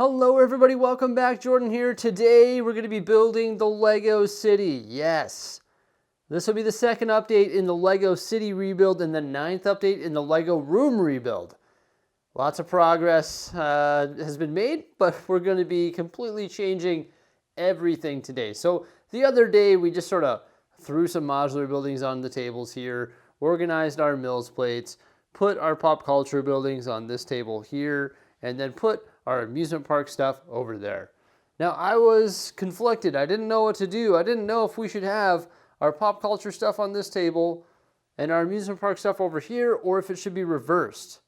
Hello everybody, welcome back. Jordan here. Today we're going to be building the Lego City. Yes, this will be the second update in the Lego City rebuild and the 9th update in the Lego Room rebuild. Lots of progress has been made, but we're going to be completely changing everything today. So the other day we just sort of threw some modular buildings on the tables here, organized our mills plates, put our pop culture buildings on this table here, and then put our amusement park stuff over there. Now I was conflicted. I didn't know what to do. I didn't know if we should have our pop culture stuff on this table and our amusement park stuff over here, or if it should be reversed.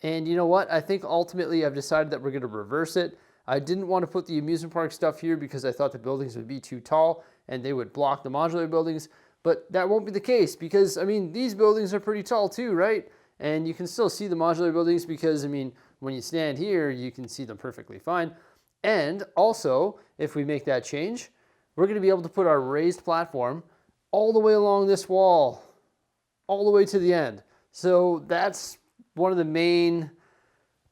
And you know what? I think ultimately I've decided that we're going to reverse it. I didn't want to put the amusement park stuff here because I thought the buildings would be too tall and they would block the modular buildings. But that won't be the case because, I mean, these buildings are pretty tall too, right? And you can still see the modular buildings because, I mean, when you stand here, you can see them perfectly fine. And also, if we make that change, we're going to be able to put our raised platform all the way along this wall, all the way to the end. So that's one of the main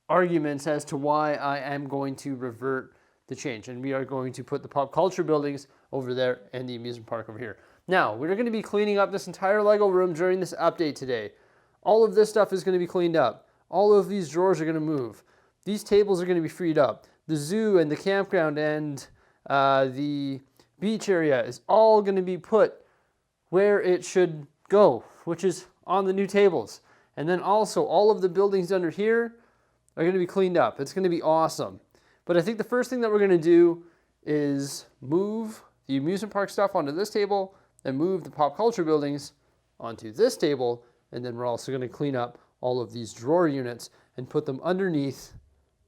arguments as to why I am going to revert the change. And we are going to put the pop culture buildings over there and the amusement park over here. Now, we're going to be cleaning up this entire Lego room during this update today. All of this stuff is going to be cleaned up. All of these drawers are going to move. These tables are going to be freed up. The zoo and the campground and the beach area is all going to be put where it should go, which is on the new tables. And then also all of the buildings under here are going to be cleaned up. It's going to be awesome. But I think the first thing that we're going to do is move the amusement park stuff onto this table and move the pop culture buildings onto this table. And then we're also going to clean up all of these drawer units and put them underneath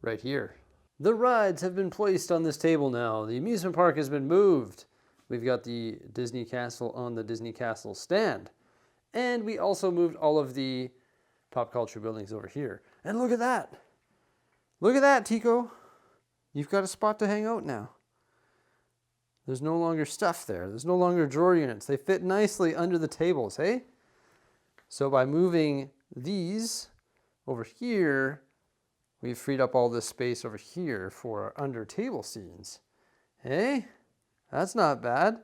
right here. The rides have been placed on this table now. The amusement park has been moved. We've got the Disney Castle on the Disney Castle stand. And we also moved all of the pop culture buildings over here. And look at that. Look at that, Tico. You've got a spot to hang out now. There's no longer stuff there. There's no longer drawer units. They fit nicely under the tables, hey? So by moving these over here, we've freed up all this space over here for our under table scenes. Hey, that's not bad.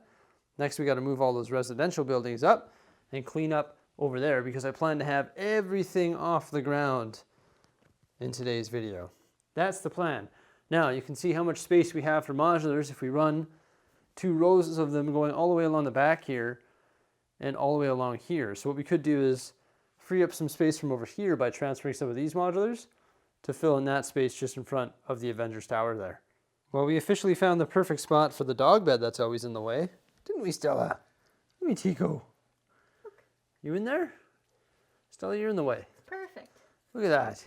Next, we got to move all those residential buildings up and clean up over there because I plan to have everything off the ground in today's video. That's the plan. Now, you can see how much space we have for modulars if we run 2 rows of them going all the way along the back here and all the way along here. So what we could do is free up some space from over here by transferring some of these modulars to fill in that space just in front of the Avengers Tower there. Well, we officially found the perfect spot for the dog bed that's always in the way. Didn't we, Stella? Let me, Tico. Look. You in there? Stella, you're in the way. Perfect. Look at that.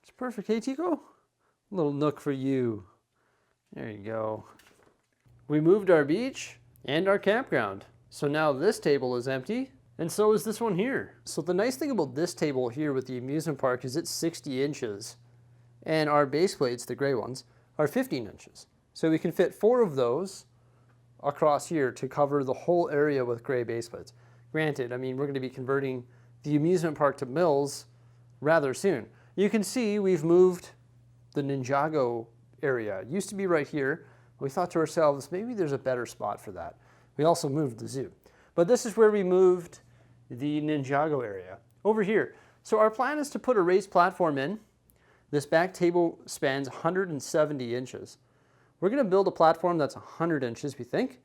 It's perfect, hey, Tico? A little nook for you. There you go. We moved our beach and our campground. So now this table is empty, and so is this one here. So the nice thing about this table here with the amusement park is it's 60 inches, and our base plates, the gray ones, are 15 inches. So we can fit 4 of those across here to cover the whole area with gray base plates. Granted, I mean, we're going to be converting the amusement park to mills rather soon. You can see we've moved the Ninjago area. It used to be right here. We thought to ourselves, maybe there's a better spot for that. We also moved the zoo. But this is where we moved the Ninjago area, over here. So our plan is to put a raised platform in. This back table spans 170 inches. We're going to build a platform that's 100 inches, we think.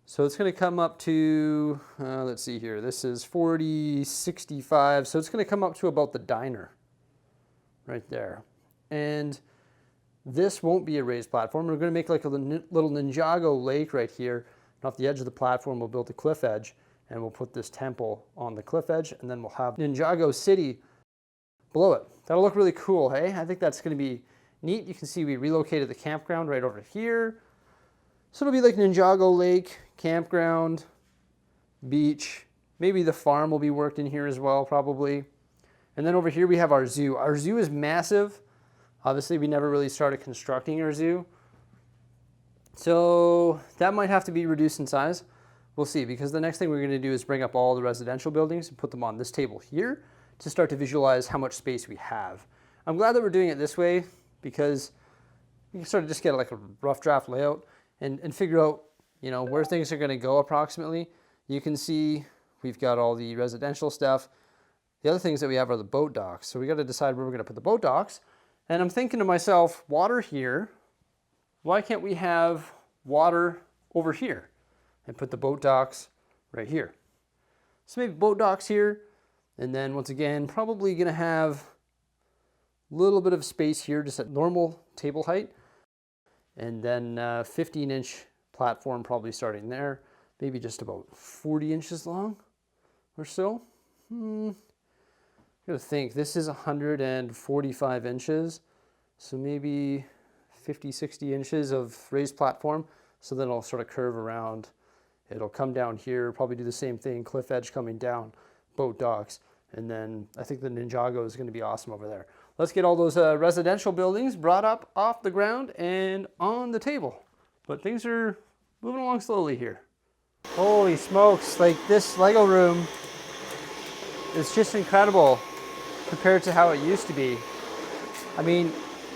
So it's going to come up to, let's see here, this is 40, 65. So it's going to come up to about the diner right there. And this won't be a raised platform. We're going to make like a little Ninjago lake right here. And off the edge of the platform, we'll build a cliff edge, and we'll put this temple on the cliff edge, and then we'll have Ninjago City below it. That'll look really cool, hey? I think that's going to be neat. You can see we relocated the campground right over here. So it'll be like Ninjago Lake, campground, beach. Maybe the farm will be worked in here as well, probably. And then over here we have our zoo. Our zoo is massive. Obviously, we never really started constructing our zoo. So that might have to be reduced in size. We'll see, because the next thing we're going to do is bring up all the residential buildings and put them on this table here to start to visualize how much space we have. I'm glad that we're doing it this way because you can sort of just get like a rough draft layout and figure out, you know, where things are going to go approximately. You can see we've got all the residential stuff. The other things that we have are the boat docks. So we got to decide where we're going to put the boat docks. And I'm thinking to myself, water here, why can't we have water over here and put the boat docks right here? So maybe boat docks here, and then once again, probably going to have a little bit of space here just at normal table height, and then 15-inch platform probably starting there, maybe just about 40 inches long or so. I gotta think, this is 145 inches, so maybe 50, 60 inches of raised platform. So then I'll sort of curve around. It'll come down here, probably do the same thing, cliff edge coming down, boat docks, and then I think the Ninjago is going to be awesome over there. Let's get all those residential buildings brought up off the ground and on the table. But things are moving along slowly here. Holy smokes, like this Lego room is just incredible compared to how it used to be. I mean,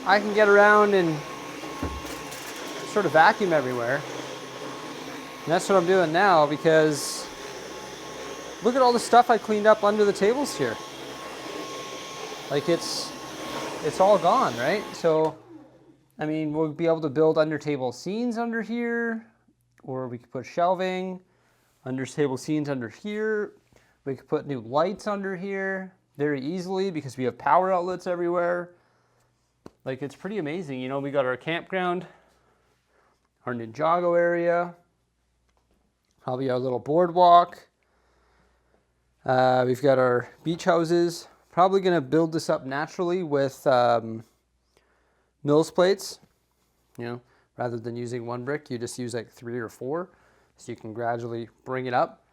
I can get around and sort of vacuum everywhere. And that's what I'm doing now, because look at all the stuff I cleaned up under the tables here. Like it's all gone, right? So, I mean, we'll be able to build under table scenes under here, or we could put shelving, under table scenes under here. We could put new lights under here very easily because we have power outlets everywhere. Like, it's pretty amazing. You know, we got our campground, our Ninjago area, probably our little boardwalk. We've got our beach houses. Probably going to build this up naturally with Mills plates. You know, rather than using one brick, you just use like 3 or 4, so you can gradually bring it up.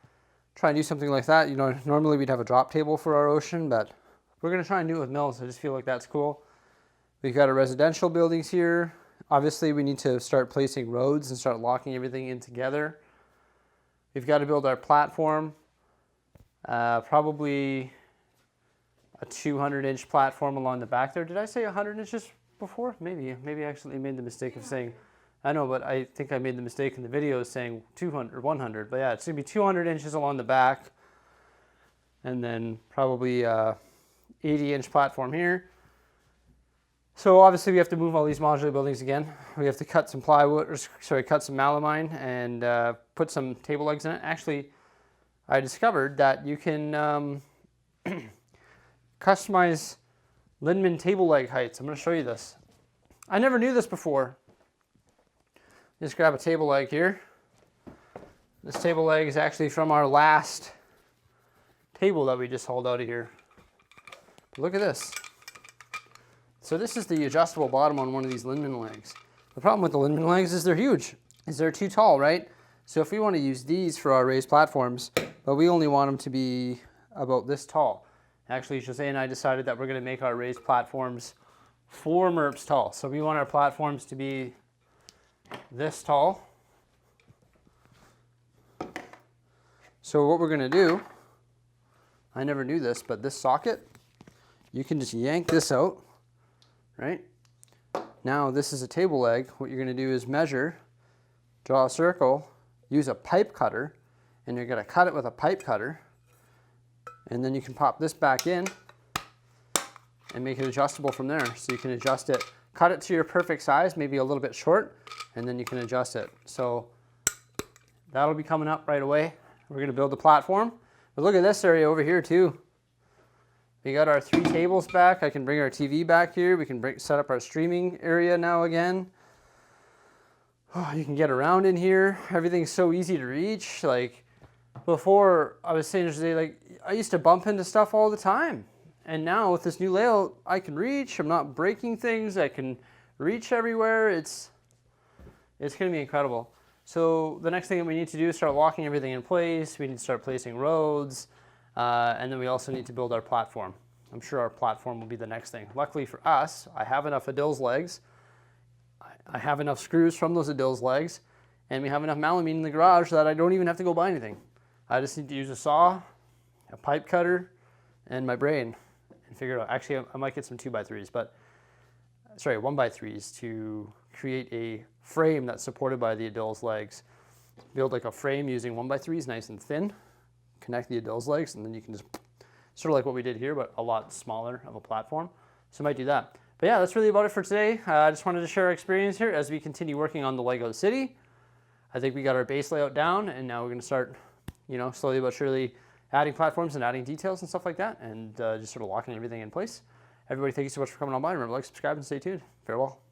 Try and do something like that. You know, normally we'd have a drop table for our ocean, but we're going to try and do it with Mills. I just feel like that's cool. We've got our residential buildings here. Obviously, we need to start placing roads and start locking everything in together. We've got to build our platform. Probably a 200-inch platform along the back there. Did I say 100 inches before? Maybe I actually made the mistake of saying, I know, but I think I made the mistake in the video saying 200 or 100. But yeah, it's going to be 200 inches along the back. And then probably 80-inch platform here. So obviously we have to move all these modular buildings again. We have to cut some plywood, or sorry, cut some melamine and put some table legs in it. Actually, I discovered that you can customize Lindemann table leg heights. I'm going to show you this. I never knew this before. Just grab a table leg here. This table leg is actually from our last table that we just hauled out of here. But look at this. So this is the adjustable bottom on one of these Lindemann legs. The problem with the Lindemann legs is they're huge. They're too tall, right? So if we want to use these for our raised platforms, but we only want them to be about this tall. Actually, Jose and I decided that we're going to make our raised platforms 4 MERPs tall. So we want our platforms to be this tall. So what we're going to do, I never knew this, but this socket, you can just yank this out, right? Now this is a table leg. What you're going to do is measure, draw a circle, use a pipe cutter, and you're going to cut it with a pipe cutter. And then you can pop this back in and make it adjustable from there. So you can adjust it, cut it to your perfect size, maybe a little bit short, and then you can adjust it. So that'll be coming up right away. We're going to build the platform. But look at this area over here too. We got our 3 tables back. I can bring our TV back here. We can set up our streaming area now again. Oh, you can get around in here. Everything's so easy to reach. Like before, I was saying today, like I used to bump into stuff all the time. And now with this new layout, I can reach. I'm not breaking things. I can reach everywhere. It's going to be incredible. So the next thing that we need to do is start locking everything in place. We need to start placing roads. And then we also need to build our platform. I'm sure our platform will be the next thing. Luckily for us, I have enough Adil's legs. I have enough screws from those Adil's legs. And we have enough melamine in the garage that I don't even have to go buy anything. I just need to use a saw, a pipe cutter, and my brain and figure it out. Actually, I might get some 2x3s, but sorry, 1x3s to create a frame that's supported by the adult's legs. Build like a frame using 1x3s, nice and thin, connect the adult's legs, and then you can just, sort of like what we did here, but a lot smaller of a platform. So I might do that. But yeah, that's really about it for today. I just wanted to share our experience here as we continue working on the Lego city. I think we got our base layout down, and now we're gonna start, you know, slowly but surely adding platforms and adding details and stuff like that, and just sort of locking everything in place. Everybody, thank you so much for coming on by. Remember, like, subscribe, and stay tuned. Farewell.